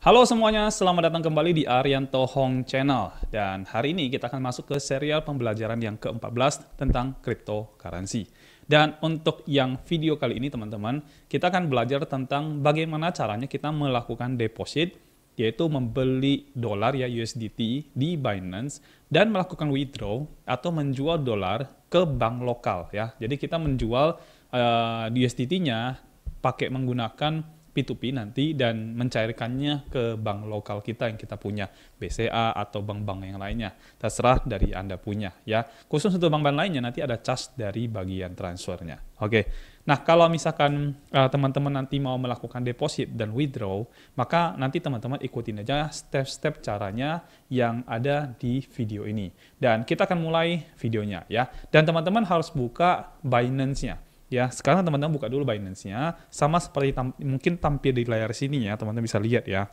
Halo semuanya, selamat datang kembali di Arianto Hong Channel. Dan hari ini kita akan masuk ke serial pembelajaran yang ke-14 tentang cryptocurrency. Dan untuk yang video kali ini teman-teman, kita akan belajar tentang bagaimana caranya kita melakukan deposit, yaitu membeli dolar ya USDT di Binance dan melakukan withdraw atau menjual dolar ke bank lokal ya. Jadi kita menjual USDT-nya pakai menggunakan P2P nanti dan mencairkannya ke bank lokal kita yang kita punya, BCA atau bank-bank yang lainnya. Terserah dari Anda punya ya. Khusus untuk bank-bank lainnya nanti ada charge dari bagian transfernya. Oke. Nah, kalau misalkan teman-teman nanti mau melakukan deposit dan withdraw, maka nanti teman-teman ikutin aja step-step caranya yang ada di video ini. Dan kita akan mulai videonya ya. Dan teman-teman harus buka Binance-nya. Ya, sekarang teman-teman buka dulu Binance-nya, sama seperti mungkin tampil di layar sini ya, teman-teman bisa lihat ya.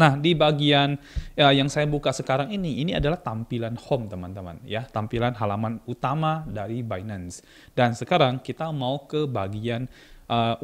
Nah, di bagian yang saya buka sekarang ini adalah tampilan home teman-teman ya, tampilan halaman utama dari Binance. Dan sekarang kita mau ke bagian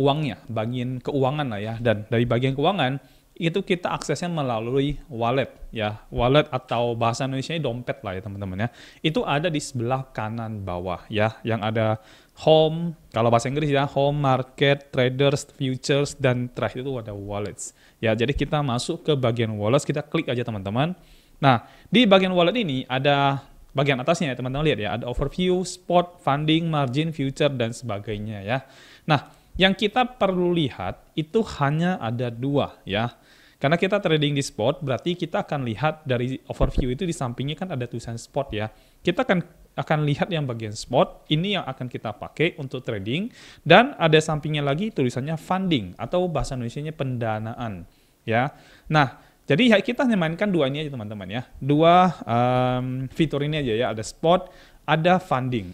uangnya, bagian keuangan lah ya. Dan dari bagian keuangan itu kita aksesnya melalui wallet ya, wallet atau bahasa Indonesia dompet lah ya teman-teman ya. Itu ada di sebelah kanan bawah ya, yang ada home, kalau bahasa Inggris ya, home, market, traders, futures, dan terakhir itu ada wallets. Ya, jadi kita masuk ke bagian wallets, kita klik aja teman-teman. Nah, di bagian wallet ini ada bagian atasnya ya teman-teman, lihat ya, ada overview, spot, funding, margin, future, dan sebagainya ya. Nah, yang kita perlu lihat itu hanya ada dua ya. Karena kita trading di spot, berarti kita akan lihat dari overview itu di sampingnya kan ada tulisan spot ya. Kita akan lihat yang bagian spot, ini yang akan kita pakai untuk trading, dan ada sampingnya lagi tulisannya funding, atau bahasa Indonesianya pendanaan, ya. Nah, jadi kita hanya mainkan dua ini aja teman-teman ya, dua fitur ini aja ya, ada spot, ada funding.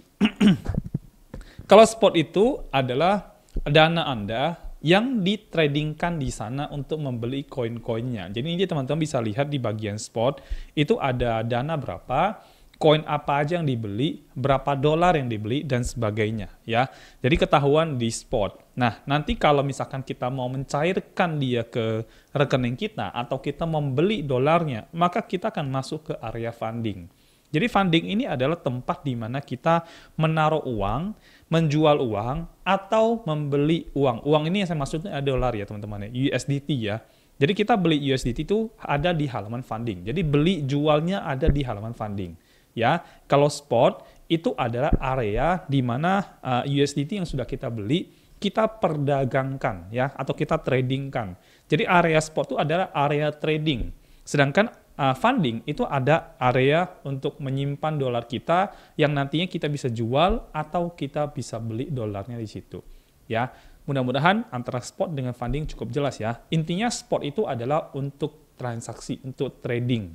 Kalau spot itu adalah dana Anda yang ditradingkan di sana untuk membeli koin-koinnya. Jadi ini teman-teman bisa lihat di bagian spot, itu ada dana berapa, koin apa aja yang dibeli, berapa dolar yang dibeli, dan sebagainya ya. Jadi ketahuan di spot. Nah, nanti kalau misalkan kita mau mencairkan dia ke rekening kita atau kita membeli dolarnya, maka kita akan masuk ke area funding. Jadi funding ini adalah tempat di mana kita menaruh uang, menjual uang, atau membeli uang. Uang ini yang saya maksudnya adalah dolar ya teman-teman ya, USDT ya. Jadi kita beli USDT itu ada di halaman funding. Jadi beli jualnya ada di halaman funding. Ya, kalau spot itu adalah area di mana USDT yang sudah kita beli kita perdagangkan ya, atau kita tradingkan. Jadi area spot itu adalah area trading. Sedangkan funding itu ada area untuk menyimpan dolar kita yang nantinya kita bisa jual atau kita bisa beli dolarnya di situ. Ya, mudah-mudahan antara spot dengan funding cukup jelas ya. Intinya spot itu adalah untuk transaksi, untuk trading,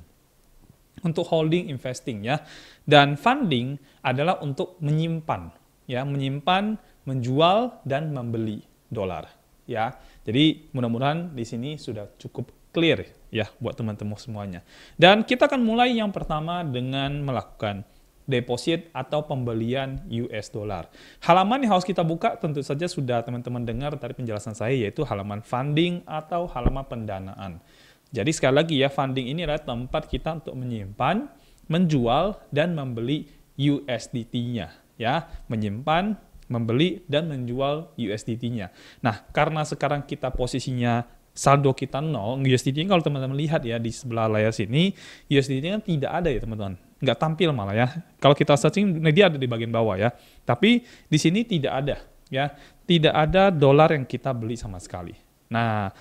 untuk holding, investing ya. Dan funding adalah untuk menyimpan ya, menyimpan, menjual dan membeli dolar ya. Jadi mudah-mudahan di sini sudah cukup clear ya buat teman-teman semuanya. Dan kita akan mulai yang pertama dengan melakukan deposit atau pembelian US dollar. Halaman yang harus kita buka tentu saja sudah teman-teman dengar dari penjelasan saya, yaitu halaman funding atau halaman pendanaan. Jadi sekali lagi ya, funding ini adalah tempat kita untuk menyimpan, menjual, dan membeli USDT-nya ya, menyimpan, membeli, dan menjual USDT-nya. Nah, karena sekarang kita posisinya saldo kita 0, USDT kalau teman-teman lihat ya di sebelah layar sini, USDT kan tidak ada ya teman-teman, nggak tampil malah ya. Kalau kita searching, dia ada di bagian bawah ya, tapi di sini tidak ada ya, tidak ada dolar yang kita beli sama sekali. Nah,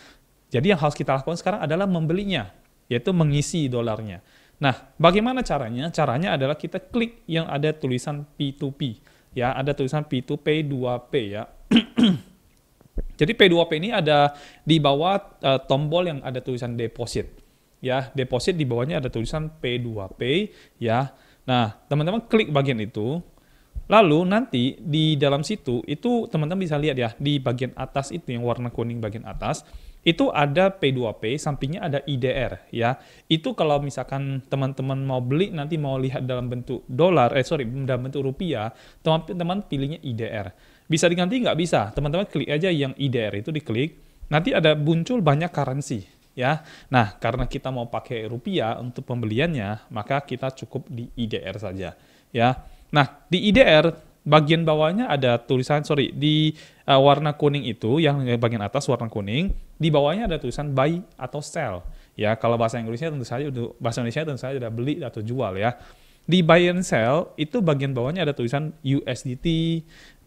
jadi yang harus kita lakukan sekarang adalah membelinya, yaitu mengisi dolarnya. Nah, bagaimana caranya? Caranya adalah kita klik yang ada tulisan P2P ya, ada tulisan P2P 2P ya. Jadi P2P ini ada di bawah tombol yang ada tulisan deposit. Ya, deposit di bawahnya ada tulisan P2P ya. Nah, teman-teman klik bagian itu. Lalu nanti di dalam situ itu teman-teman bisa lihat ya, di bagian atas itu yang warna kuning bagian atas, itu ada P2P, sampingnya ada IDR ya. Itu kalau misalkan teman-teman mau beli nanti mau lihat dalam bentuk dolar, dalam bentuk rupiah, teman-teman pilihnya IDR. Bisa diganti nggak bisa, teman-teman klik aja yang IDR itu diklik, nanti ada muncul banyak currency ya. Nah, karena kita mau pakai rupiah untuk pembeliannya, maka kita cukup di IDR saja, ya. Nah, di IDR bagian bawahnya ada tulisan, di warna kuning itu, yang bagian atas warna kuning, di bawahnya ada tulisan buy atau sell. Ya, kalau bahasa Inggrisnya bahasa Indonesia tentu saja ada beli atau jual ya. Di buy and sell itu bagian bawahnya ada tulisan USDT,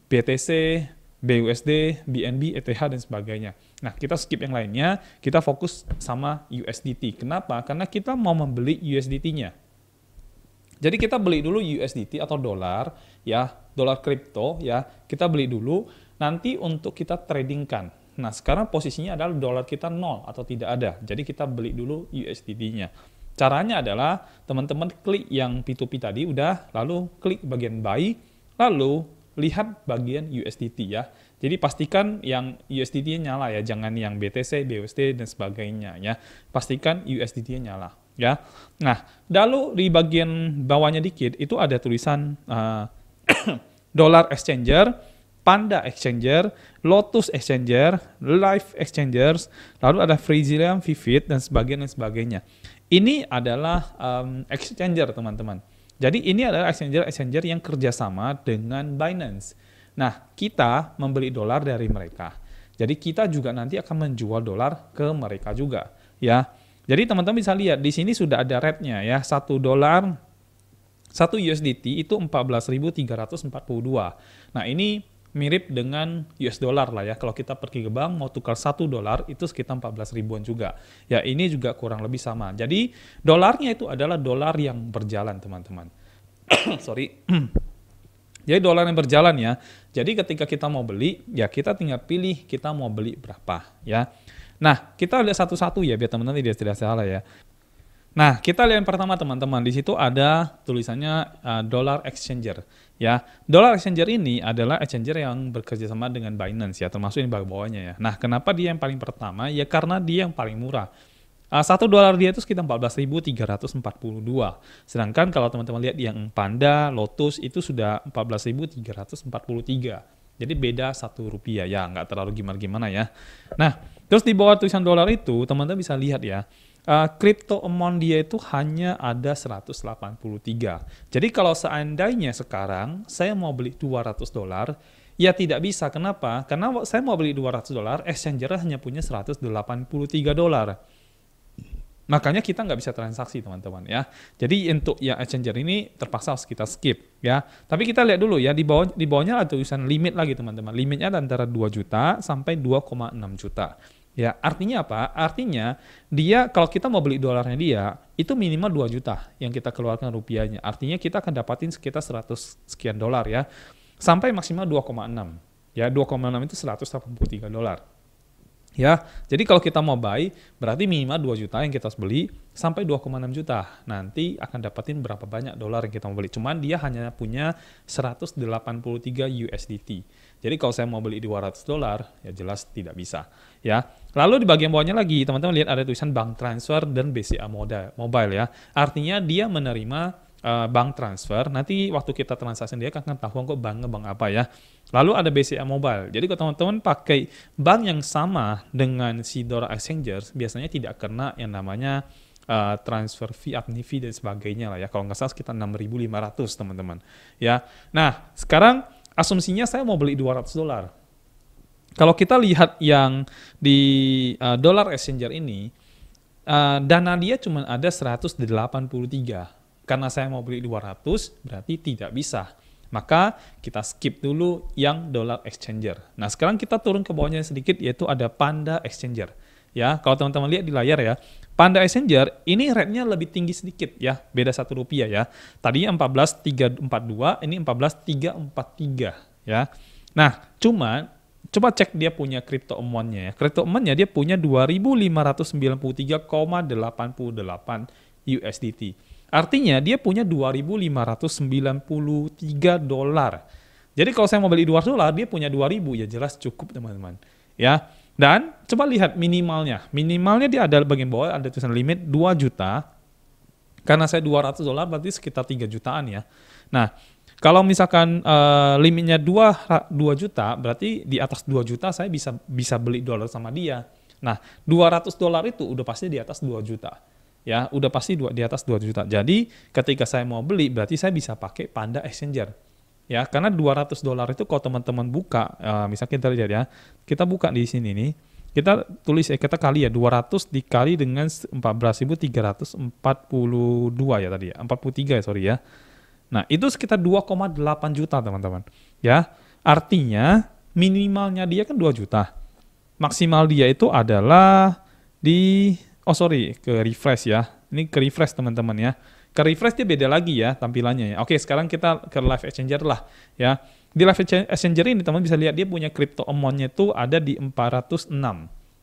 BTC, BUSD, BNB, ETH, dan sebagainya. Nah, kita skip yang lainnya, kita fokus sama USDT. Kenapa? Karena kita mau membeli USDT-nya. Jadi kita beli dulu USDT atau dolar, ya, dolar kripto, ya, kita beli dulu, nanti untuk kita tradingkan. Nah, sekarang posisinya adalah dolar kita 0 atau tidak ada. Jadi kita beli dulu USDT-nya. Caranya adalah teman-teman klik yang P2P tadi udah, lalu klik bagian buy, lalu lihat bagian USDT ya. Jadi pastikan yang USDT-nya nyala ya, jangan yang BTC, BUSD dan sebagainya ya. Pastikan USDT-nya nyala ya. Nah, lalu di bagian bawahnya dikit itu ada tulisan Dollar Exchanger, Panda Exchanger, Lotus Exchanger, Live Exchangers, lalu ada Freezilium, Vivid dan sebagainya. Ini adalah exchanger teman-teman. Jadi ini adalah exchanger yang kerjasama dengan Binance. Nah, kita membeli dolar dari mereka. Jadi kita juga nanti akan menjual dolar ke mereka juga, ya. Jadi teman-teman bisa lihat di sini sudah ada rate-nya ya. 1 dolar, 1 USDT itu 14.342. Nah, ini mirip dengan US dollar lah ya. Kalau kita pergi ke bank mau tukar 1 dolar itu sekitar 14 ribuan juga. Ya, ini juga kurang lebih sama. Jadi dolarnya itu adalah dolar yang berjalan teman-teman. Jadi dolar yang berjalan ya. Jadi ketika kita mau beli, ya kita tinggal pilih kita mau beli berapa ya. Nah, kita lihat satu-satu ya biar teman-teman tidak salah ya. Nah, kita lihat yang pertama teman-teman, di situ ada tulisannya Dollar Exchanger ya. Dollar Exchanger ini adalah exchanger yang bekerja sama dengan Binance ya, termasuk yang bawahnya ya. Nah, kenapa dia yang paling pertama? Ya karena dia yang paling murah. 1 dolar dia itu sekitar 14.342. Sedangkan kalau teman-teman lihat yang Panda, Lotus itu sudah 14.343. Jadi beda 1 rupiah ya, nggak terlalu gimana-gimana ya. Nah, terus di bawah tulisan dolar itu teman-teman bisa lihat ya. Crypto amount dia itu hanya ada 183. Jadi kalau seandainya sekarang saya mau beli 200 dolar, ya tidak bisa. Kenapa? Karena saya mau beli 200 dolar, exchanger hanya punya 183 dolar. Makanya kita nggak bisa transaksi teman-teman ya. Jadi untuk yang exchanger ini terpaksa harus kita skip ya. Tapi kita lihat dulu ya di bawahnya ada tulisan limit lagi teman-teman. Limitnya antara 2 juta sampai 2,6 juta. Ya, artinya apa? Artinya dia kalau kita mau beli dolarnya dia itu minimal 2 juta yang kita keluarkan rupiahnya. Artinya kita akan dapatin sekitar 100 sekian dolar ya. Sampai maksimal 2,6. Ya, 2,6 itu 183 dolar. Ya, jadi kalau kita mau buy berarti minimal 2 juta yang kita harus beli sampai 2,6 juta. Nanti akan dapatin berapa banyak dolar yang kita mau beli. Cuman dia hanya punya 183 USDT. Jadi kalau saya mau beli 200 dolar, ya jelas tidak bisa. Ya. Lalu di bagian bawahnya lagi, teman-teman lihat ada tulisan bank transfer dan BCA mobile ya. Artinya dia menerima bank transfer, nanti waktu kita transaksi dia akan tahu kok bank apa ya. Lalu ada BCA mobile. Jadi kalau teman-teman pakai bank yang sama dengan si Dollar Exchanger, biasanya tidak kena yang namanya transfer fee, admin fee dan sebagainya lah ya. Kalau nggak salah sekitar 6.500 teman-teman. Ya. Nah, sekarang asumsinya saya mau beli 200 dolar. Kalau kita lihat yang di Dollar Exchanger ini, dana dia cuma ada 183. Karena saya mau beli 200, berarti tidak bisa. Maka kita skip dulu yang Dollar Exchanger. Nah, sekarang kita turun ke bawahnya sedikit, yaitu ada Panda Exchanger. Ya, kalau teman-teman lihat di layar ya, Panda Exchanger ini rate-nya lebih tinggi sedikit ya, beda 1 rupiah ya. Tadinya 14.342, ini 14.343 ya. Nah, coba cek dia punya crypto amount-nya ya. Crypto amount-nya dia punya 2.593,88 USDT. Artinya dia punya 2.593 dolar. Jadi kalau saya mau beli 200 dolar, dia punya 2.000, ya jelas cukup teman-teman. Ya. Dan coba lihat minimalnya. Minimalnya dia ada bagian bawah ada tulisan limit 2 juta. Karena saya 200 dolar berarti sekitar 3 jutaan ya. Nah, kalau misalkan limitnya 2 juta, berarti di atas 2 juta saya bisa beli dolar sama dia. Nah, $200 itu udah pasti di atas 2 juta. Ya, udah pasti di atas 2 juta. Jadi, ketika saya mau beli, berarti saya bisa pakai Panda Exchanger. Ya, karena $200 itu kalau teman-teman buka, misalnya kita lihat ya, kita buka di sini nih, kita tulis, kita kali ya, 200 dikali dengan 14.342 ya tadi ya, 43 ya, sorry ya. Nah, itu sekitar 2,8 juta teman-teman. Ya, artinya minimalnya dia kan 2 juta. Maksimal dia itu adalah ke refresh ya. Ini ke refresh teman-teman ya. Ke refresh dia beda lagi ya tampilannya ya. Oke, sekarang kita ke Live Exchanger lah ya. Di Live Exchanger ini teman bisa lihat dia punya crypto amount-nya itu ada di 406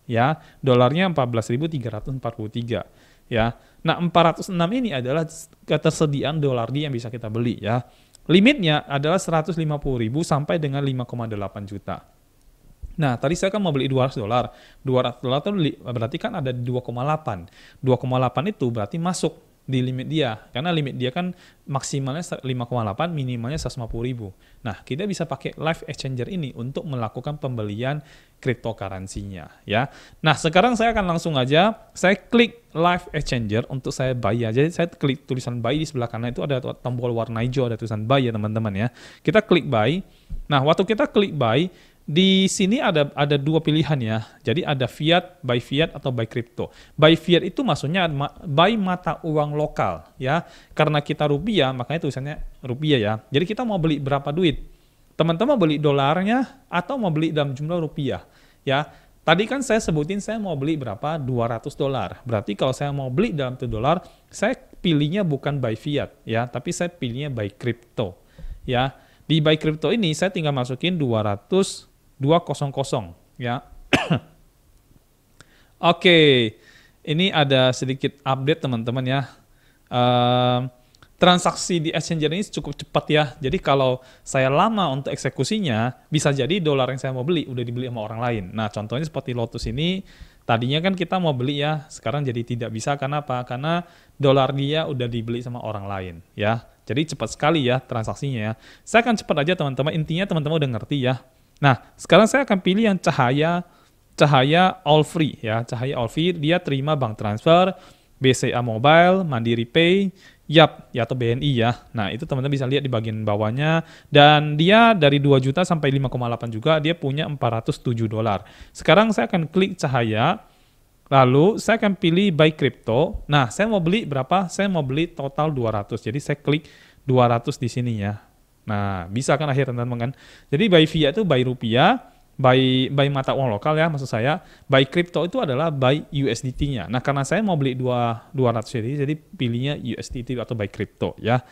ya. Dolarnya 14.343 ya. Nah, 406 ini adalah ketersediaan dolar dia yang bisa kita beli ya. Limitnya adalah 150.000 sampai dengan 5,8 juta. Nah, tadi saya kan mau beli $200. $200 itu berarti kan ada 2,8. 2,8 itu berarti masuk di limit dia. Karena limit dia kan maksimalnya 5,8, minimalnya 150.000. Nah, kita bisa pakai Live Exchanger ini untuk melakukan pembelian cryptocurrency-nya ya. Nah, sekarang saya akan langsung aja saya klik Live Exchanger untuk saya buy ya. Jadi saya klik tulisan buy di sebelah kanan itu ada tombol warna hijau, ada tulisan buy ya teman-teman ya. Kita klik buy. Nah, waktu kita klik buy, di sini ada dua pilihan ya. Jadi ada buy fiat atau buy crypto. Buy fiat itu maksudnya buy mata uang lokal ya. Karena kita rupiah, makanya tulisannya rupiah ya. Jadi kita mau beli berapa duit? Teman-teman beli dolarnya atau mau beli dalam jumlah rupiah ya. Tadi kan saya sebutin saya mau beli berapa? $200. Berarti kalau saya mau beli dalam $2, saya pilihnya bukan buy fiat ya, tapi saya pilihnya buy crypto ya. Di buy crypto ini saya tinggal masukin 200 ya. Oke, ini ada sedikit update teman-teman ya. Transaksi di Exchanger ini cukup cepat ya. Jadi kalau saya lama untuk eksekusinya, bisa jadi dolar yang saya mau beli udah dibeli sama orang lain. Nah, contohnya seperti Lotus ini, tadinya kan kita mau beli ya, sekarang jadi tidak bisa. Karena apa? Karena dolar dia udah dibeli sama orang lain ya. Jadi cepat sekali ya transaksinya ya. Saya akan cepat aja teman-teman, intinya teman-teman udah ngerti ya. Nah, sekarang saya akan pilih yang cahaya all free ya. Cahaya all free, dia terima bank transfer, BCA Mobile, Mandiri Pay, Yap ya atau BNI ya. Nah, itu teman-teman bisa lihat di bagian bawahnya. Dan dia dari 2 juta sampai 5,8 juga, dia punya $407. Sekarang saya akan klik cahaya, lalu saya akan pilih buy crypto. Nah, saya mau beli berapa? Saya mau beli total 200. Jadi saya klik 200 di sini ya. Nah, bisa kan akhirnya teman-teman kan. Jadi buy fiat itu buy rupiah, buy mata uang lokal ya maksud saya. Buy crypto itu adalah buy USDT-nya. Nah, karena saya mau beli 200 jadi pilihnya USDT atau buy crypto ya.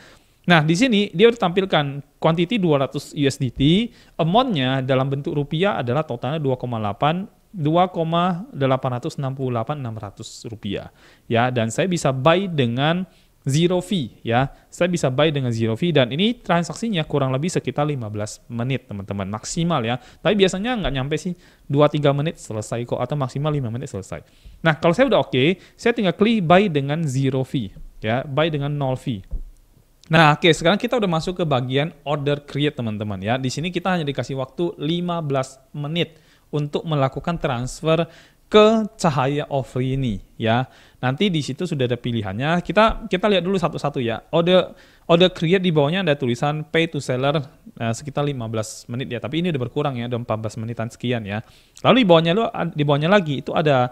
Nah, di sini dia udah tampilkan quantity 200 USDT, amount-nya dalam bentuk rupiah adalah totalnya 2,868.600 rupiah ya, dan saya bisa buy dengan zero fee ya. Saya bisa buy dengan zero fee dan ini transaksinya kurang lebih sekitar 15 menit teman-teman maksimal ya. Tapi biasanya nggak nyampe sih 2-3 menit selesai kok, atau maksimal 5 menit selesai. Nah, kalau saya udah oke, saya tinggal klik buy dengan zero fee ya, buy dengan 0 fee. Nah, oke, sekarang kita udah masuk ke bagian order create teman-teman ya. Di sini kita hanya dikasih waktu 15 menit untuk melakukan transfer ke cahaya offering ini ya. Nanti di situ sudah ada pilihannya. Kita lihat dulu satu-satu ya. Order create di bawahnya ada tulisan pay to seller sekitar 15 menit ya. Tapi ini udah berkurang ya, udah 14 menitan sekian ya. Lalu di bawahnya lagi itu ada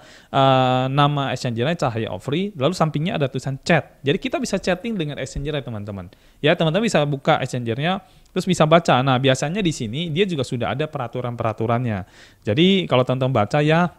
nama exchanger-nya cahaya offering. Lalu sampingnya ada tulisan chat. Jadi kita bisa chatting dengan exchanger ya teman-teman. Ya, teman-teman bisa buka exchanger-nya terus bisa baca. Nah, biasanya di sini dia juga sudah ada peraturan-peraturannya. Jadi kalau teman-teman baca ya,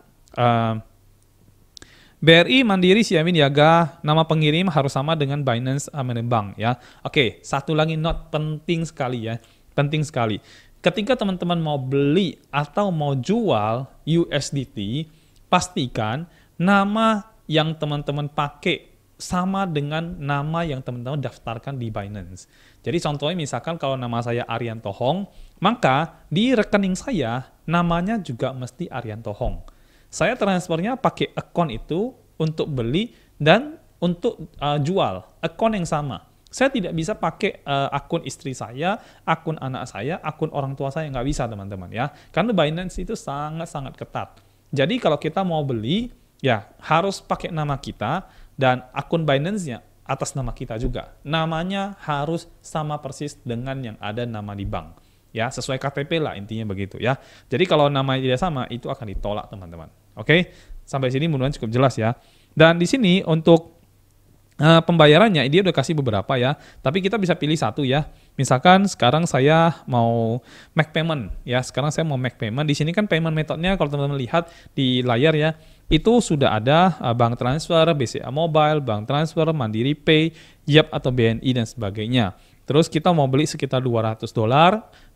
BRI, Mandiri, Siamin, Yaga, nama pengirim harus sama dengan Binance Bank ya. Oke, satu lagi note penting sekali ya, penting sekali. Ketika teman-teman mau beli atau mau jual USDT, pastikan nama yang teman-teman pakai sama dengan nama yang teman-teman daftarkan di Binance. Jadi contohnya misalkan kalau nama saya Arianto Hong, maka di rekening saya namanya juga mesti Arianto Hong. Saya transfernya pakai akun itu untuk beli dan untuk jual, akun yang sama. Saya tidak bisa pakai akun istri saya, akun anak saya, akun orang tua saya, nggak bisa teman-teman ya. Karena Binance itu sangat-sangat ketat. Jadi kalau kita mau beli, ya harus pakai nama kita dan akun Binance-nya atas nama kita juga. Namanya harus sama persis dengan yang ada nama di bank. Ya, sesuai KTP lah intinya begitu ya. Jadi kalau namanya tidak sama, itu akan ditolak teman-teman. Oke, sampai sini mudah-mudahan cukup jelas ya. Dan di sini untuk pembayarannya dia udah kasih beberapa ya, tapi kita bisa pilih satu ya. Misalkan sekarang saya mau make payment ya. Sekarang saya mau make payment. Di sini kan payment metodenya kalau teman-teman lihat di layar ya, itu sudah ada bank transfer, BCA Mobile, bank transfer, Mandiri Pay, Yap atau BNI dan sebagainya. Terus kita mau beli sekitar $200.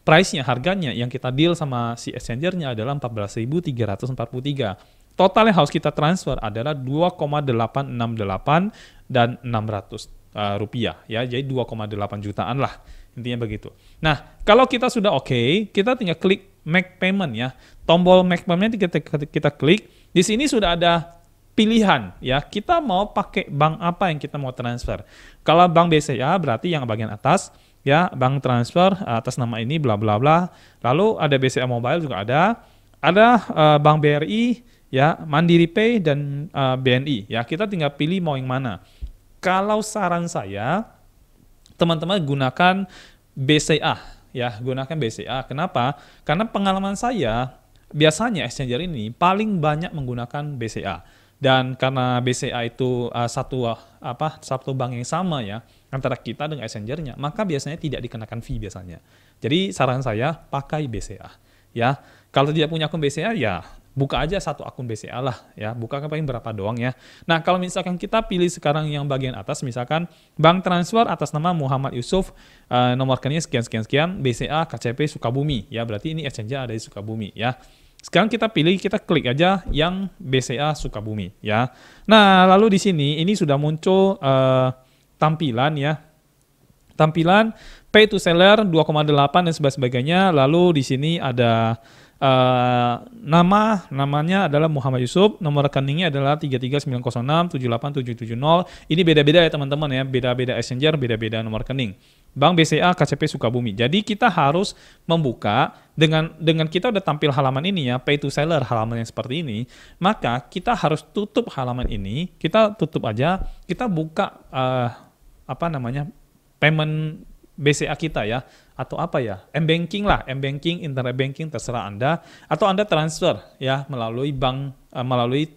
Price-nya, harganya yang kita deal sama si exchanger-nya adalah 14.343. Total yang harus kita transfer adalah 2,868 dan 600 rupiah ya. Jadi 2,8 jutaan lah. Intinya begitu. Nah, kalau kita sudah oke, kita tinggal klik make payment ya. Tombol make payment kita klik. Di sini sudah ada pilihan ya. Kita mau pakai bank apa yang kita mau transfer. Kalau bank BCA berarti yang bagian atas ya, bank transfer atas nama ini bla bla bla. Lalu ada BCA Mobile juga ada. Ada bank BRI ya, Mandiri Pay dan BNI ya. Kita tinggal pilih mau yang mana. Kalau saran saya, teman-teman gunakan BCA ya, gunakan BCA. Kenapa? Karena pengalaman saya biasanya exchanger ini paling banyak menggunakan BCA. Dan karena BCA itu satu bank yang sama ya antara kita dengan exchanger-nya, maka biasanya tidak dikenakan fee biasanya. Jadi saran saya pakai BCA ya. Kalau tidak punya akun BCA ya buka aja satu akun BCA lah ya, buka paling berapa doang ya. Nah, kalau misalkan kita pilih sekarang yang bagian atas, misalkan bank transfer atas nama Muhammad Yusuf, nomor rekeningnya sekian BCA KCP Sukabumi ya, berarti ini exchanger ada di Sukabumi ya. Sekarang kita pilih, kita klik aja yang BCA Sukabumi ya. Nah, lalu di sini ini sudah muncul tampilan ya. Tampilan pay to seller 2,8 dan sebagainya. Lalu di sini ada namanya adalah Muhammad Yusuf, nomor rekeningnya adalah 33906787770. Ini beda-beda ya teman-teman ya, beda-beda exchanger, beda-beda nomor rekening. Bank BCA KCP Sukabumi. Jadi kita harus membuka dengan kita udah tampil halaman ini ya, pay to seller halaman yang seperti ini, maka kita harus tutup halaman ini, kita tutup aja, kita buka payment BCA kita ya, atau apa ya, M-Banking lah, M-Banking, Internet Banking, terserah Anda, atau Anda transfer ya melalui bank, melalui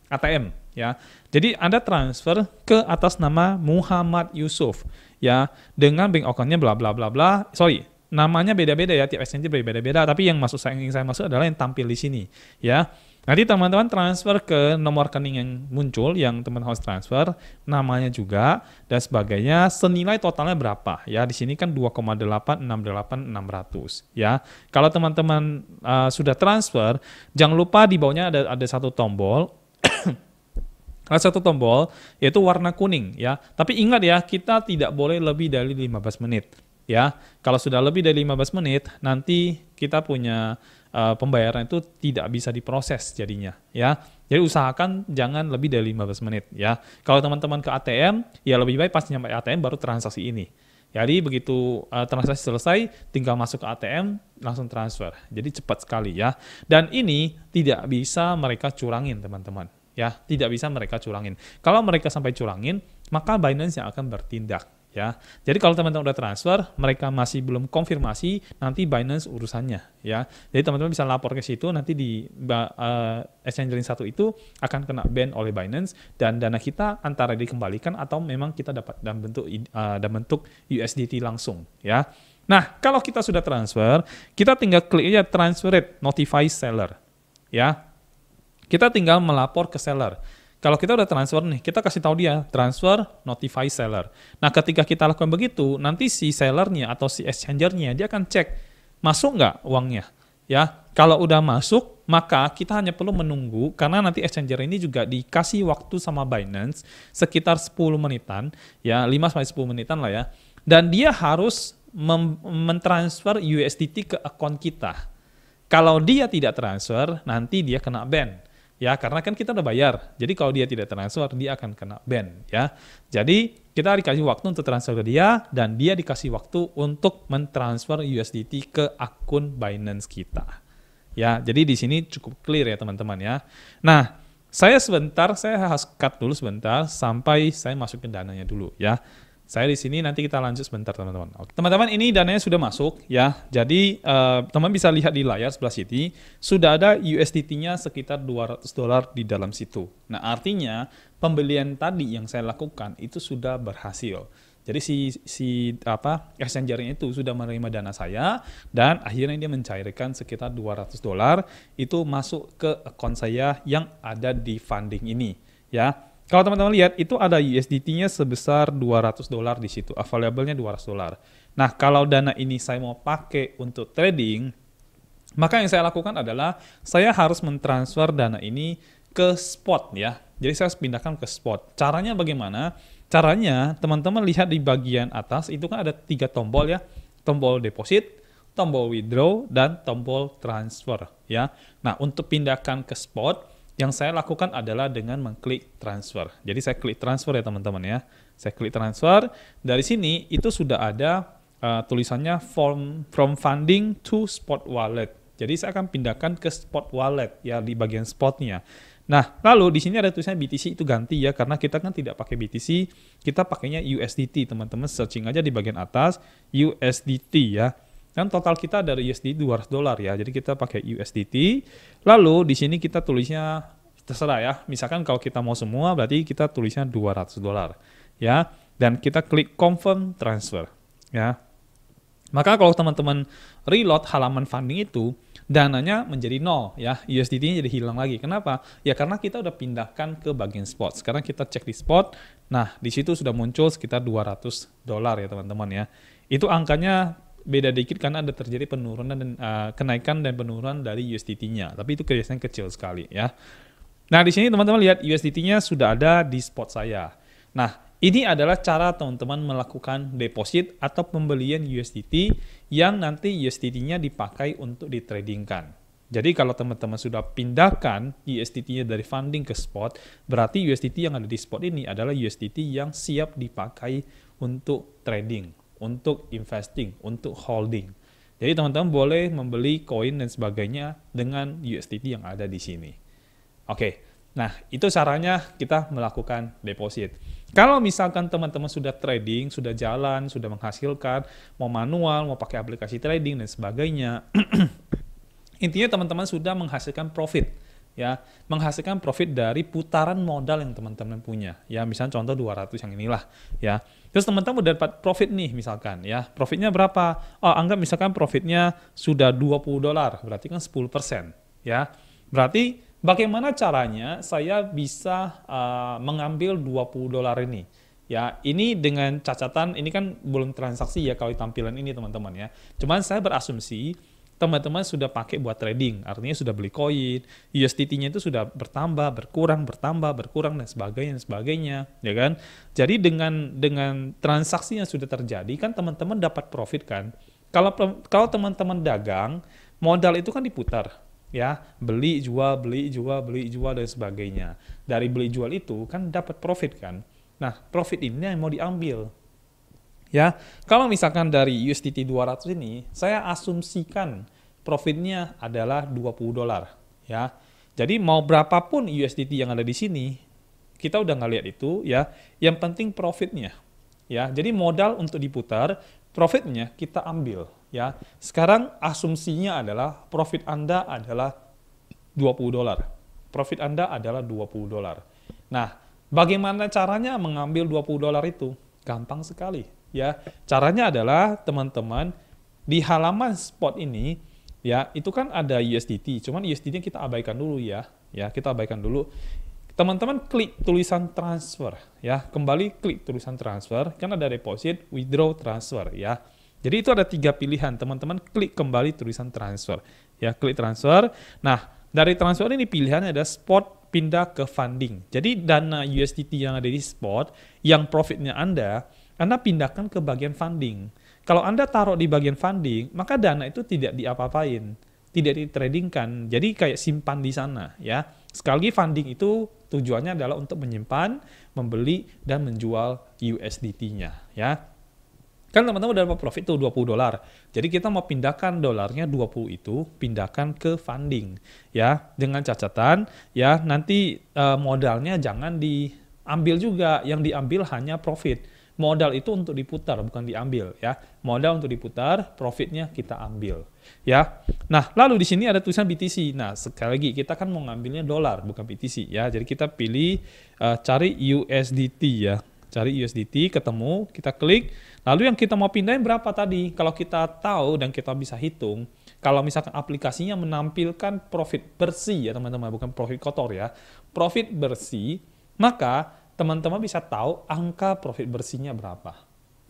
ATM ya. Jadi Anda transfer ke atas nama Muhammad Yusuf ya, dengan bank account-nya bla bla bla bla, namanya beda-beda ya, tiap exchanger beda-beda, tapi yang ingin saya maksud adalah yang tampil di sini ya. Nanti teman-teman transfer ke nomor rekening yang muncul, yang teman-teman harus transfer, namanya juga, dan sebagainya, senilai totalnya berapa. Ya, di sini kan 2,868.600 ya. Kalau teman-teman sudah transfer, jangan lupa di bawahnya ada satu tombol, ada satu tombol, yaitu warna kuning ya. Tapi ingat ya, kita tidak boleh lebih dari 15 menit. Ya, kalau sudah lebih dari 15 menit, nanti kita punya pembayaran itu tidak bisa diproses jadinya ya. Jadi usahakan jangan lebih dari 15 menit ya. Kalau teman-teman ke ATM, ya lebih baik pas nyampe ATM baru transaksi ini. Jadi begitu transaksi selesai, tinggal masuk ke ATM, langsung transfer. Jadi cepat sekali ya. Dan ini tidak bisa mereka curangin teman-teman ya. Tidak bisa mereka curangin. Kalau mereka sampai curangin, maka Binance yang akan bertindak. Ya, jadi kalau teman-teman udah transfer, mereka masih belum konfirmasi, nanti Binance urusannya, ya. Jadi teman-teman bisa lapor ke situ, nanti di exchanger yang satu itu akan kena ban oleh Binance dan dana kita antara dikembalikan atau memang kita dapat dalam bentuk USDT langsung, ya. Nah, kalau kita sudah transfer, kita tinggal klik aja transfer rate, notify seller, ya. Kita tinggal melapor ke seller. Kalau kita udah transfer nih, kita kasih tahu dia transfer notify seller. Nah, ketika kita lakukan begitu, nanti si sellernya atau si exchanger-nya dia akan cek masuk nggak uangnya. Ya, kalau udah masuk, maka kita hanya perlu menunggu karena nanti exchanger ini juga dikasih waktu sama Binance sekitar 10 menitan, ya 5-10 menitan lah ya. Dan dia harus mentransfer USDT ke akun kita. Kalau dia tidak transfer, nanti dia kena ban. Ya, karena kan kita udah bayar. Jadi kalau dia tidak transfer, dia akan kena ban, ya. Jadi kita dikasih waktu untuk transfer ke dia dan dia dikasih waktu untuk mentransfer USDT ke akun Binance kita. Ya, jadi di sini cukup clear ya teman-teman ya. Nah, saya harus cut dulu sebentar sampai saya masukin dananya dulu ya. Saya di sini nanti kita lanjut sebentar teman-teman. Oke. Teman-teman, ini dananya sudah masuk ya. Jadi teman bisa lihat di layar sebelah sini sudah ada USDT-nya sekitar $200 di dalam situ. Nah, artinya pembelian tadi yang saya lakukan itu sudah berhasil. Jadi exchanger-nya itu sudah menerima dana saya dan akhirnya dia mencairkan sekitar $200 itu masuk ke akun saya yang ada di funding ini ya. Kalau teman-teman lihat, itu ada USDT-nya sebesar $200 di situ, available-nya $200. Nah, kalau dana ini saya mau pakai untuk trading, maka yang saya lakukan adalah saya harus mentransfer dana ini ke spot ya. Jadi saya harus pindahkan ke spot. Caranya bagaimana? Caranya, teman-teman lihat di bagian atas, itu kan ada 3 tombol ya. Tombol deposit, tombol withdraw, dan tombol transfer ya. Nah, untuk pindahkan ke spot, yang saya lakukan adalah dengan mengklik transfer. Jadi saya klik transfer ya teman-teman ya. Saya klik transfer. Dari sini itu sudah ada tulisannya from funding to spot wallet. Jadi saya akan pindahkan ke spot wallet ya di bagian spotnya. Nah, lalu di sini ada tulisannya BTC, itu ganti ya karena kita kan tidak pakai BTC, kita pakainya USDT. Teman-teman searching aja di bagian atas USDT ya. Dan total kita dari USD $200 ya. Jadi kita pakai USDT. Lalu di sini kita tulisnya terserah ya. Misalkan kalau kita mau semua berarti kita tulisnya $200 ya. Dan kita klik confirm transfer ya. Maka kalau teman-teman reload halaman funding itu, dananya menjadi 0 ya. USDT-nya jadi hilang lagi. Kenapa? Ya karena kita udah pindahkan ke bagian spot. Sekarang kita cek di spot. Nah, di situ sudah muncul sekitar $200 ya teman-teman ya. Itu angkanya beda dikit karena ada terjadi penurunan dan kenaikan dan penurunan dari USDT-nya. Tapi itu biasanya kecil sekali ya. Nah, di sini teman-teman lihat USDT-nya sudah ada di spot saya. Nah, ini adalah cara teman-teman melakukan deposit atau pembelian USDT yang nanti USDT-nya dipakai untuk ditradingkan. Jadi kalau teman-teman sudah pindahkan USDT-nya dari funding ke spot, berarti USDT yang ada di spot ini adalah USDT yang siap dipakai untuk trading, untuk investing, untuk holding. Jadi teman-teman boleh membeli koin dan sebagainya dengan USDT yang ada di sini. Oke, nah itu caranya kita melakukan deposit. Kalau misalkan teman-teman sudah trading, sudah jalan, sudah menghasilkan, mau manual, mau pakai aplikasi trading dan sebagainya, intinya teman-teman sudah menghasilkan profit. Ya, menghasilkan profit dari putaran modal yang teman-teman punya. Ya, misalnya contoh 200 yang inilah, ya. Terus teman-teman udah dapat profit nih misalkan, ya. Profitnya berapa? Oh, anggap misalkan profitnya sudah $20, berarti kan 10%, ya. Berarti bagaimana caranya saya bisa mengambil $20 ini? Ya, ini dengan catatan, ini kan belum transaksi ya kalau di tampilan ini teman-teman ya. Cuman saya berasumsi teman-teman sudah pakai buat trading, artinya sudah beli koin, USDT-nya itu sudah bertambah, berkurang, dan sebagainya, ya kan? Jadi dengan transaksi yang sudah terjadi kan teman-teman dapat profit kan? Kalau teman-teman dagang, modal itu kan diputar, ya, beli jual dan sebagainya. Dari beli jual itu kan dapat profit kan? Nah, profit ini yang mau diambil. Ya, kalau misalkan dari USDT 200 ini, saya asumsikan profitnya adalah $20, ya. Jadi mau berapapun USDT yang ada di sini, kita udah nggak lihat itu, ya. Yang penting profitnya, ya. Jadi modal untuk diputar, profitnya kita ambil, ya. Sekarang asumsinya adalah profit Anda adalah $20. Profit Anda adalah $20. Nah, bagaimana caranya mengambil $20 itu? Gampang sekali. Ya, caranya adalah teman-teman di halaman spot ini ya, itu kan ada USDT, cuman USDT-nya kita abaikan dulu ya. Ya, kita abaikan dulu. Teman-teman klik tulisan transfer ya, kembali klik tulisan transfer, kan ada deposit, withdraw, transfer ya. Jadi itu ada 3 pilihan, teman-teman klik kembali tulisan transfer. Ya, klik transfer. Nah, dari transfer ini pilihannya ada spot pindah ke funding. Jadi dana USDT yang ada di spot, yang profitnya Anda pindahkan ke bagian funding. Kalau Anda taruh di bagian funding, maka dana itu tidak diapa-apain, tidak ditradingkan. Jadi kayak simpan di sana, ya. Sekali lagi funding itu tujuannya adalah untuk menyimpan, membeli dan menjual USDT-nya, ya. Kan teman-teman udah dapat profit tuh $20. Jadi kita mau pindahkan dolarnya 20 itu, pindahkan ke funding. Ya, dengan catatan ya nanti modalnya jangan diambil juga, yang diambil hanya profit. Modal itu untuk diputar, bukan diambil ya. Modal untuk diputar, profitnya kita ambil ya. Nah, lalu di sini ada tulisan BTC. Nah, sekali lagi kita kan mau ngambilnya dolar, bukan BTC ya. Jadi kita pilih cari USDT ya. Cari USDT, ketemu, kita klik. Lalu yang kita mau pindahin berapa tadi? Kalau kita tahu dan kita bisa hitung, kalau misalkan aplikasinya menampilkan profit bersih ya teman-teman, bukan profit kotor ya. Profit bersih, maka teman-teman bisa tahu angka profit bersihnya berapa.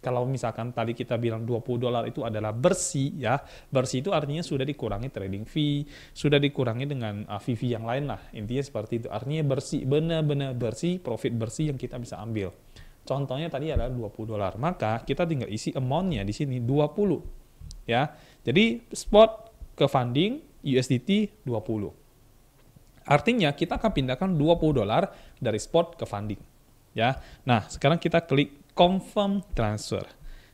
Kalau misalkan tadi kita bilang $20 itu adalah bersih ya, bersih itu artinya sudah dikurangi trading fee, sudah dikurangi dengan fee-fee yang lain lah, intinya seperti itu. Artinya bersih, benar-benar bersih, profit bersih yang kita bisa ambil. Contohnya tadi adalah $20, maka kita tinggal isi amount-nya di sini 20 ya. Jadi spot ke funding USDT 20. Artinya kita akan pindahkan $20 dari spot ke funding. Ya, nah sekarang kita klik confirm transfer,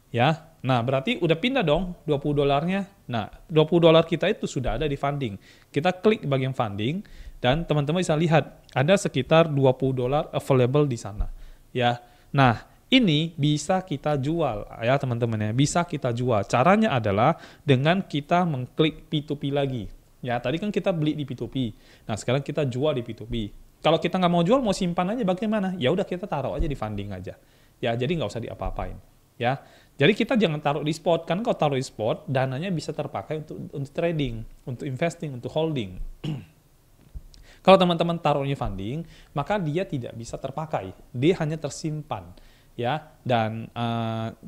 ya. Nah berarti udah pindah dong $20-nya. Nah $20 kita itu sudah ada di funding. Kita klik bagian funding dan teman-teman bisa lihat ada sekitar $20 available di sana, ya. Nah ini bisa kita jual, ya teman-teman ya. Bisa kita jual. Caranya adalah dengan kita mengklik P2P lagi. Ya tadi kan kita beli di P2P. Nah sekarang kita jual di P2P. Kalau kita nggak mau jual, mau simpan aja bagaimana? Ya udah kita taruh aja di funding aja. Ya, jadi nggak usah diapa-apain. Ya, jadi kita jangan taruh di spot. Kan kalau taruh di spot, dananya bisa terpakai untuk trading, untuk investing, untuk holding. Kalau teman-teman taruhnya funding, maka dia tidak bisa terpakai. Dia hanya tersimpan. Ya, dan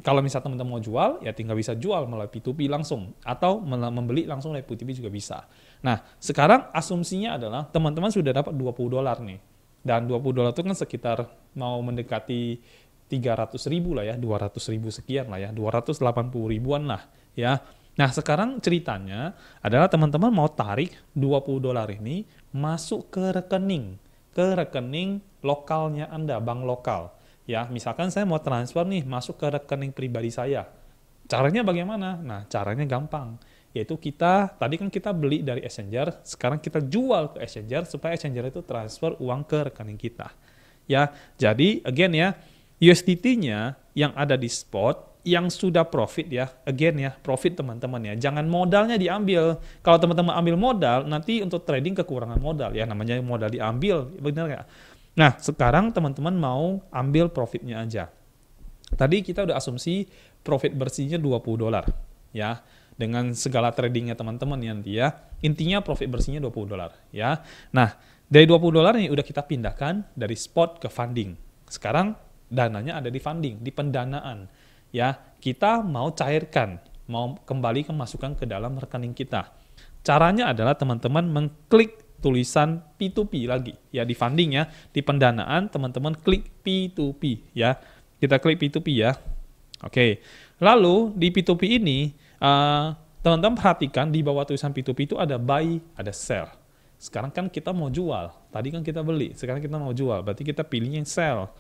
kalau misalnya teman-teman mau jual, ya tinggal bisa jual melalui P2P langsung. Atau membeli langsung dari P2P juga bisa. Nah, sekarang asumsinya adalah teman-teman sudah dapat $20 nih. Dan $20 itu kan sekitar mau mendekati 300.000 lah ya, 200.000 sekian lah ya, 280 ribuan lah ya. Nah, sekarang ceritanya adalah teman-teman mau tarik $20 ini masuk ke rekening lokalnya Anda, bank lokal. Ya, misalkan saya mau transfer nih masuk ke rekening pribadi saya. Caranya bagaimana? Nah, caranya gampang. Yaitu tadi kan kita beli dari exchanger, sekarang kita jual ke exchanger supaya exchanger itu transfer uang ke rekening kita. Ya, jadi again ya, USDT-nya yang ada di spot yang sudah profit ya, again ya, profit teman-teman ya. Jangan modalnya diambil. Kalau teman-teman ambil modal, nanti untuk trading kekurangan modal ya, namanya modal diambil, benar nggak? Nah, sekarang teman-teman mau ambil profitnya aja. Tadi kita udah asumsi profit bersihnya $20 ya. Dengan segala tradingnya teman-teman nanti ya. Intinya profit bersihnya $20 ya. Nah, dari $20 ini udah kita pindahkan dari spot ke funding. Sekarang dananya ada di funding, di pendanaan. Ya, kita mau cairkan, mau kembali masukkan ke dalam rekening kita. Caranya adalah teman-teman mengklik tulisan P2P lagi. Ya, di funding ya, di pendanaan teman-teman klik P2P ya. Kita klik P2P ya. Oke. Lalu di P2P ini teman-teman perhatikan di bawah tulisan P2P itu ada buy, ada sell. Sekarang kan kita mau jual. Tadi kan kita beli, sekarang kita mau jual. Berarti kita pilih yang sell.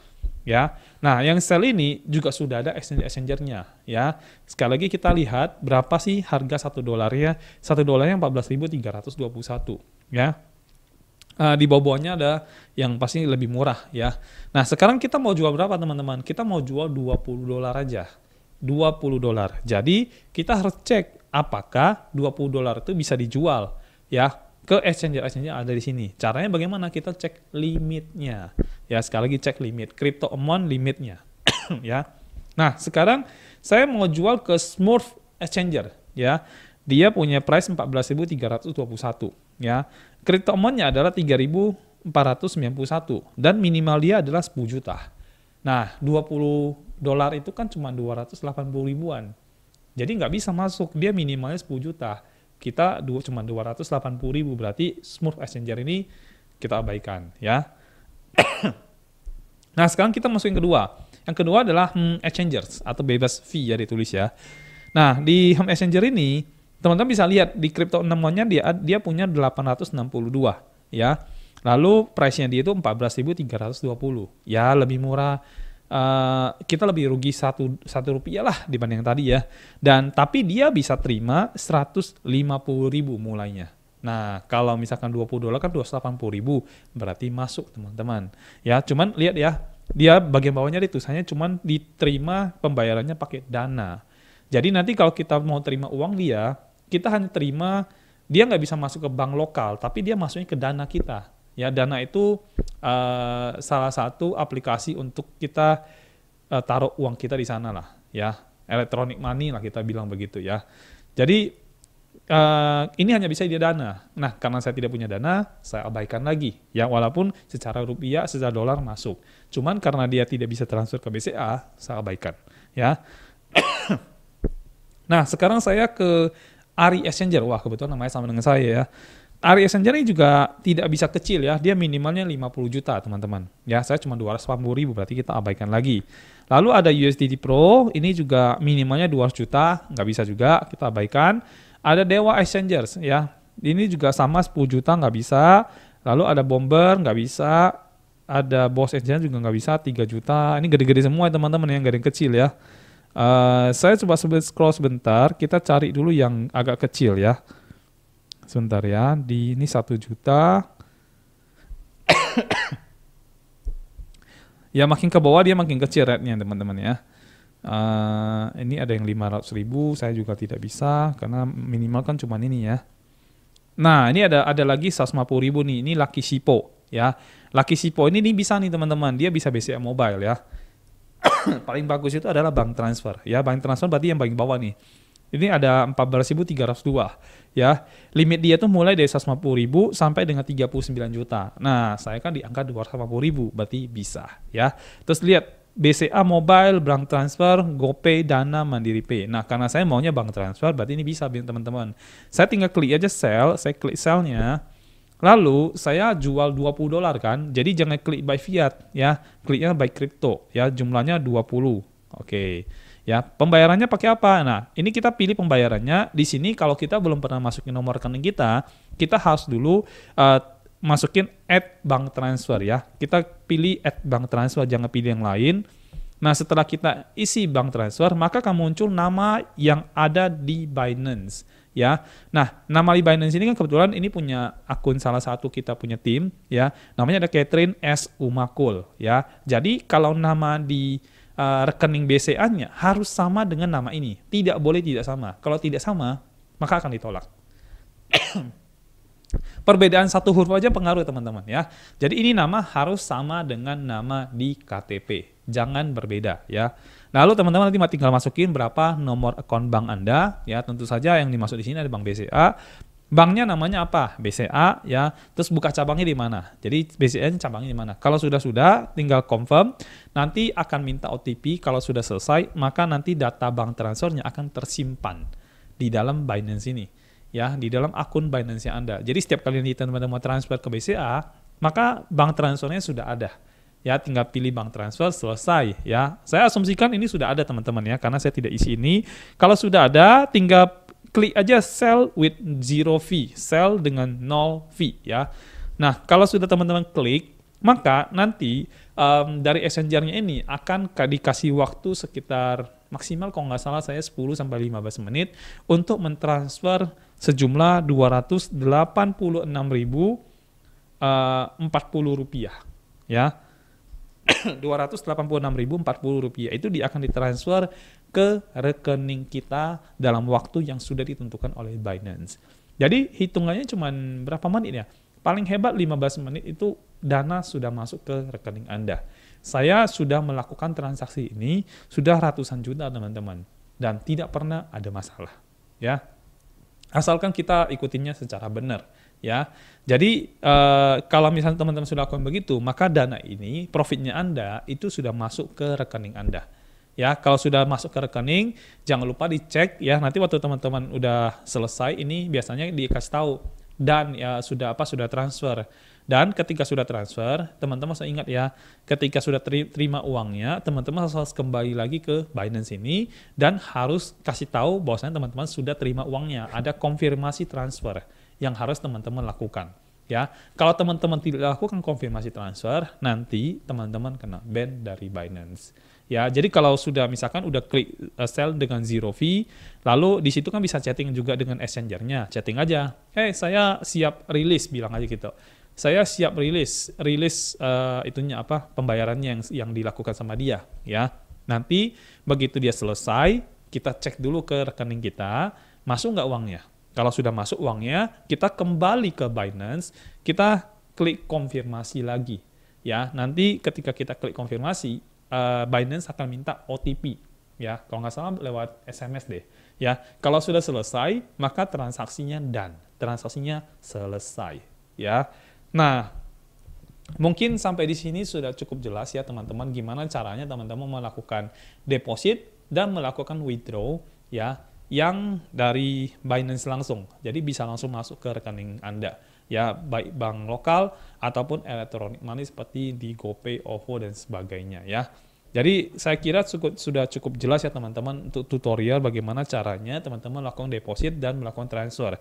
Ya. Nah, yang sell ini juga sudah ada exchanger-nya ya. Sekali lagi kita lihat berapa sih harga $1-nya. $1 14.321 ya. Di bawahnya ada yang pasti lebih murah ya. Nah, sekarang kita mau jual berapa teman-teman? Kita mau jual $20 aja. $20. Jadi kita harus cek apakah $20 itu bisa dijual ya ke exchanger ada di sini. Caranya bagaimana? Kita cek limitnya. Ya, sekali lagi cek limit, crypto amount limitnya. Ya. Nah, sekarang saya mau jual ke Smurf Exchanger ya. Dia punya price 14.321 ya. Crypto amount-nya adalah 3.491 dan minimal dia adalah 10 juta. Nah, $20 itu kan cuma 280 ribuan. Jadi nggak bisa masuk, dia minimalnya 10 juta. Kita cuma 280 ribu, berarti Smurf Exchanger ini kita abaikan ya. Nah, sekarang kita masuk yang kedua. Yang kedua adalah Exchangers atau bebas fee ya ditulis ya. Nah, di Exchanger ini teman-teman bisa lihat di crypto amount-nya dia punya 862 ya. Lalu price-nya dia itu 14.320. Ya, lebih murah kita lebih rugi satu rupiah lah dibanding yang tadi ya. Dan tapi dia bisa terima 150.000 mulainya. Nah, kalau misalkan $20 kan 280.000 berarti masuk teman-teman. Ya, cuman lihat ya, dia bagian bawahnya ditulisannya cuman diterima pembayarannya pakai Dana. Jadi nanti kalau kita mau terima uang dia, kita hanya terima, dia nggak bisa masuk ke bank lokal, tapi dia masuknya ke Dana kita. Ya, Dana itu salah satu aplikasi untuk kita taruh uang kita di sana lah, ya, electronic money lah kita bilang begitu ya. Jadi ini hanya bisa di Dana. Nah, karena saya tidak punya Dana, saya abaikan lagi. Ya, walaupun secara rupiah, secara dolar masuk. Cuman karena dia tidak bisa transfer ke BCA, saya abaikan. Ya. Nah, sekarang saya ke ARI Exchanger. Wah, kebetulan namanya sama dengan saya ya. ARI Exchanger ini juga tidak bisa kecil ya. Dia minimalnya 50 juta, teman-teman. Ya, saya cuma 280.000, berarti kita abaikan lagi. Lalu ada USDT Pro, ini juga minimalnya 200 juta, nggak bisa juga, kita abaikan. Ada Dewa Exchangers ya, ini juga sama 10 juta nggak bisa. Lalu ada Bomber nggak bisa, ada Boss Exchange juga nggak bisa 3 juta. Ini gede-gede semua ya teman-teman, yang gede kecil ya. Saya coba scroll sebentar, kita cari dulu yang agak kecil ya. Sebentar ya, di ini 1 juta. Ya makin ke bawah dia makin kecil rate-nya teman-teman ya. Ini ada yang 500.000, saya juga tidak bisa karena minimal kan cuma ini ya. Nah, ini ada lagi 150.000 nih. Ini Lucky Sipo ya. Lucky Sipo ini bisa nih teman-teman, dia bisa BCA Mobile ya. Paling bagus itu adalah bank transfer ya. Bank transfer berarti yang paling bawah nih. Ini ada 14.302 ya. Limit dia tuh mulai dari 150.000 sampai dengan 39 juta. Nah, saya kan di angka 250.000, berarti bisa ya. Terus lihat BCA Mobile, bank transfer, GoPay, Dana, Mandiri Pay. Nah, karena saya maunya bank transfer, berarti ini bisa teman-teman. Saya tinggal klik aja sell, saya klik sell-nya. Lalu saya jual $20 kan. Jadi jangan klik buy fiat ya. Kliknya buy crypto ya, jumlahnya 20. Oke. Ya, pembayarannya pakai apa? Nah, ini kita pilih pembayarannya. Di sini kalau kita belum pernah masukin nomor rekening kita harus dulu masukin add bank transfer ya. Kita pilih add bank transfer, jangan pilih yang lain. Nah, setelah kita isi bank transfer, maka akan muncul nama yang ada di Binance ya. Nah, nama di Binance ini kan kebetulan ini punya akun salah satu kita punya tim ya. Namanya ada Catherine S. Umakul ya. Jadi kalau nama di rekening BCA-nya harus sama dengan nama ini. Tidak boleh tidak sama. Kalau tidak sama, maka akan ditolak. Perbedaan satu huruf aja pengaruh teman-teman ya. Jadi ini nama harus sama dengan nama di KTP. Jangan berbeda ya. Lalu teman-teman nanti tinggal masukin berapa nomor akun bank Anda ya. Tentu saja yang dimaksud di sini ada bank BCA. Banknya namanya apa? BCA ya. Terus buka cabangnya di mana? Jadi BCA cabangnya di mana? Kalau sudah tinggal confirm. Nanti akan minta OTP. Kalau sudah selesai, maka nanti data bank transfernya akan tersimpan di dalam Binance ini. Ya, di dalam akun Binance Anda. Jadi setiap kali teman-teman mau transfer ke BCA, maka bank transfernya sudah ada. Ya, tinggal pilih bank transfer, selesai ya. Saya asumsikan ini sudah ada teman-teman ya, karena saya tidak isi ini. Kalau sudah ada, tinggal klik aja sell with zero fee, sell dengan 0 fee ya. Nah, kalau sudah teman-teman klik, maka nanti dari exchanger-nya ini akan dikasih waktu sekitar maksimal kalau nggak salah saya 10-15 menit untuk mentransfer sejumlah 286.040 rupiah ya. 286.040 rupiah itu dia akan ditransfer ke rekening kita dalam waktu yang sudah ditentukan oleh Binance. Jadi hitungannya cuma berapa menit ya? Paling hebat 15 menit itu dana sudah masuk ke rekening Anda. Saya sudah melakukan transaksi ini sudah ratusan juta teman-teman dan tidak pernah ada masalah ya. Asalkan kita ikutinnya secara benar ya. Jadi kalau misalnya teman-teman sudah lakukan begitu, maka dana ini profitnya Anda itu sudah masuk ke rekening Anda. Ya, kalau sudah masuk ke rekening, jangan lupa dicek ya. Nanti waktu teman-teman udah selesai ini biasanya dikasih tahu dan ya sudah transfer. Dan ketika sudah transfer, teman-teman harus ingat ya, ketika sudah terima uangnya, teman-teman harus kembali lagi ke Binance ini dan harus kasih tahu bahwasanya teman-teman sudah terima uangnya. Ada konfirmasi transfer yang harus teman-teman lakukan. Ya, kalau teman-teman tidak lakukan konfirmasi transfer, nanti teman-teman kena ban dari Binance. Ya, jadi kalau sudah misalkan udah klik sell dengan zero fee, lalu di situ kan bisa chatting juga dengan exchanger-nya. Chatting aja, saya siap rilis, bilang aja gitu. Saya siap rilis itunya apa, pembayarannya yang dilakukan sama dia, ya. Nanti begitu dia selesai, kita cek dulu ke rekening kita, masuk nggak uangnya. Kalau sudah masuk uangnya, kita kembali ke Binance, kita klik konfirmasi lagi. Ya, nanti ketika kita klik konfirmasi, Binance akan minta OTP. Ya, kalau nggak salah lewat SMS deh. Ya, kalau sudah selesai, maka transaksinya done. Transaksinya selesai. Ya, nah mungkin sampai di sini sudah cukup jelas ya teman-teman gimana caranya teman-teman melakukan deposit dan melakukan withdraw ya yang dari Binance langsung. Jadi bisa langsung masuk ke rekening Anda. Ya, baik bank lokal ataupun elektronik money seperti di GoPay, OVO, dan sebagainya ya. Jadi saya kira sudah cukup jelas ya teman-teman untuk tutorial bagaimana caranya teman-teman melakukan deposit dan melakukan transfer.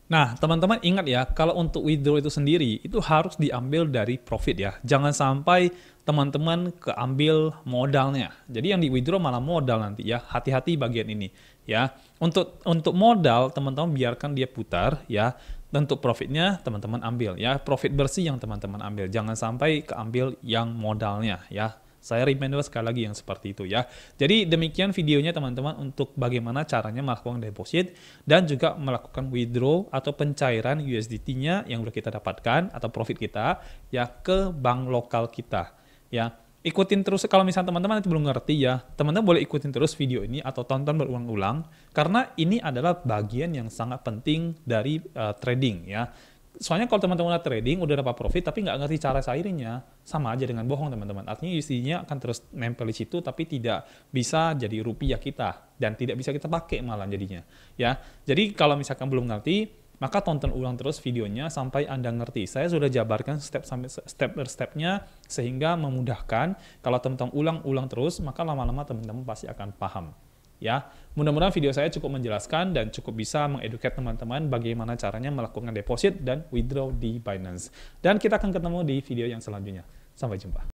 Nah, teman-teman ingat ya, kalau untuk withdraw itu sendiri, itu harus diambil dari profit ya. Jangan sampai teman-teman keambil modalnya. Jadi yang di withdraw malah modal nanti ya. Hati-hati bagian ini ya. Untuk modal, teman-teman biarkan dia putar ya. Dan untuk profitnya, teman-teman ambil ya. Profit bersih yang teman-teman ambil. Jangan sampai keambil yang modalnya ya. Saya reminder sekali lagi yang seperti itu ya. Jadi demikian videonya teman-teman untuk bagaimana caranya melakukan deposit dan juga melakukan withdraw atau pencairan USDT-nya yang sudah kita dapatkan atau profit kita ya ke bank lokal kita ya. Ikutin terus kalau misalnya teman-teman nanti belum ngerti ya, teman-teman boleh ikutin terus video ini atau tonton berulang-ulang karena ini adalah bagian yang sangat penting dari trading ya. Soalnya kalau teman-teman udah trading, udah dapat profit, tapi nggak ngerti cara cairnya, sama aja dengan bohong teman-teman. Artinya USD-nya akan terus nempel di situ, tapi tidak bisa jadi rupiah kita, dan tidak bisa kita pakai malah jadinya. Ya, jadi kalau misalkan belum ngerti, maka tonton ulang terus videonya sampai Anda ngerti. Saya sudah jabarkan step per stepnya, sehingga memudahkan. Kalau teman-teman ulang-ulang terus, maka lama-lama teman-teman pasti akan paham. Ya, mudah-mudahan video saya cukup menjelaskan dan cukup bisa mengeduket teman-teman bagaimana caranya melakukan deposit dan withdraw di Binance. Dan kita akan ketemu di video yang selanjutnya. Sampai jumpa.